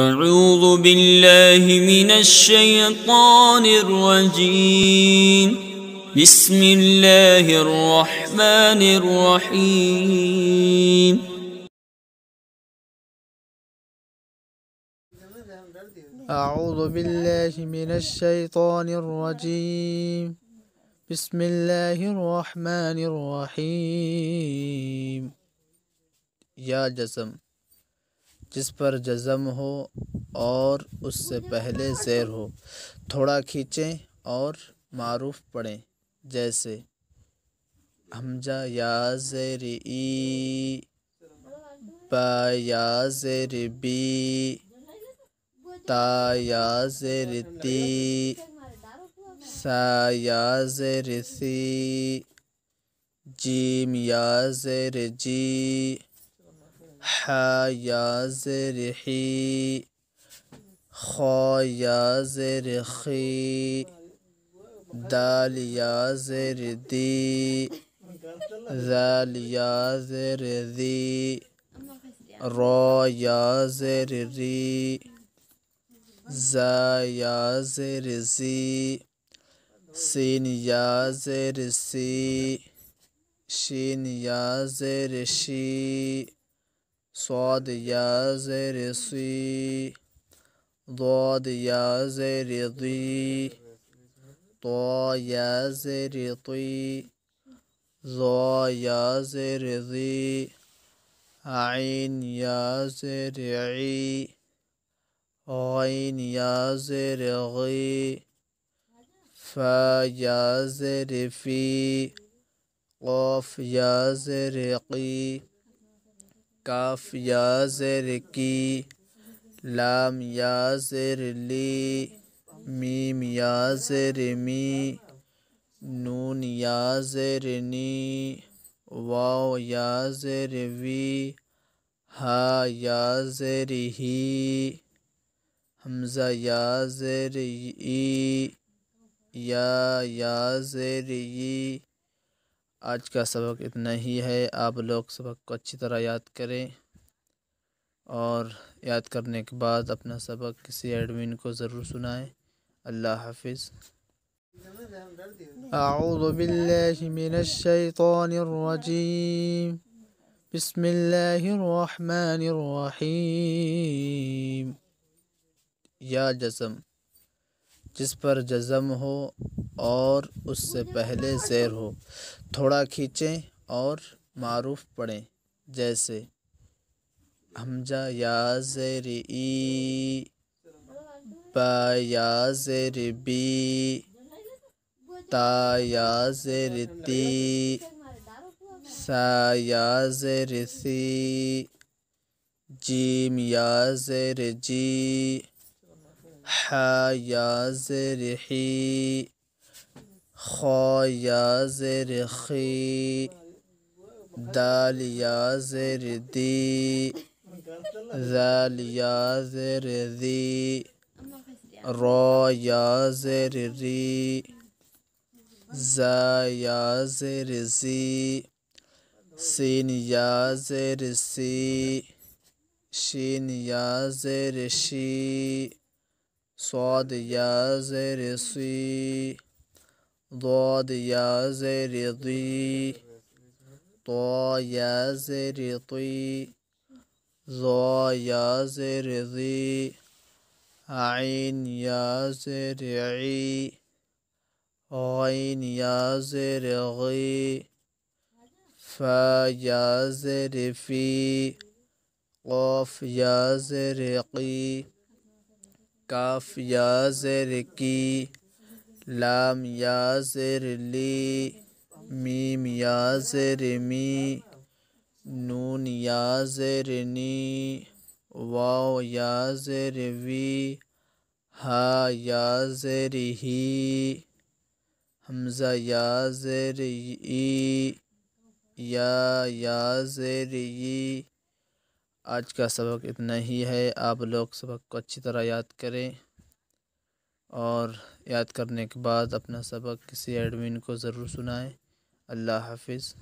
اعوذ باللہ من الشیطان الرجیم بسم اللہ الرحمن الرحیم اعوذ باللہ من الشیطان الرجیم بسم اللہ الرحمن الرحیم۔ یا جزم، جس پر جزم ہو اور اس سے پہلے زیر ہو، تھوڑا کھینچیں اور معروف پڑھیں، جیسے حمزہ یا زیر ای، با یا زیر بی، تا یا زیر تی، سا یا زیر سی، جیم یا زیر جی، حا یا زیر حی، خا یا زیر خی، دال یا زیر دی، ذال یا زیر ذی، را یا زیر ری، زا یا زیر زی، سین یا زیر سی، شین یا زیر شی، صاد یا زیر سی، ضاد یا زیر ضی، طا یا زیر طی، ظا یا زیر ذی، عین یا زیر عی، غین یا زیر غی، فا یا زیر فی، قاف یا زیر قی، کاف یا زیر کی، لام یا زیر لی، میم یا زیر می، نون یا زیر نی، واو یا زیر وی، ہا یا زیر ہی، حمزہ یا زیر ای، یا زیر ای۔ آج کا سبق اتنا ہی ہے۔ آپ لوگ سبق کو اچھی طرح یاد کریں اور یاد کرنے کے بعد اپنا سبق کسی ایڈمن کو ضرور سنائیں۔ اللہ حافظ۔ اعوذ باللہ من الشیطان الرجیم بسم اللہ الرحمن الرحیم۔ یا جزم، جس پر جزم ہو اور اس سے پہلے زیر ہو، تھوڑا کھینچیں اور معروف پڑھیں، جیسے حمزہ یا زیر ای، با یا زیر بی، تا یا زیر تی، سا یا زیر سی، جیم یا زیر جی، حا یا زیر حی، خا یا زیر خی، دال یا زیر دی، ذال یا زیر ذی، را یا زیر ری، زا یا زیر زی، سین یا زیر سی، شین یا زیر شی، صاد یا زیر سی، ضاد یا زیر ضی، طا یا زیر طی، ظا یا زیر ذی، عین یا زیر عی، غین یا زیر غی، فا یا زیر فی، قاف یا زیر قی، کاف یا زیر کی، لام یا زیر لی، میم یا زیر می، نون یا زیر نی، واو یا زیر وی، ہا یا زیر ہی، حمزہ یا زیر ای، یا زیر ای۔ آج کا سبق اتنا ہی ہے۔ آپ لوگ سبق کو اچھی طرح یاد کریں اور یاد کرنے کے بعد اپنا سبق کسی ایڈمن کو ضرور سنائیں۔ اللہ حافظ۔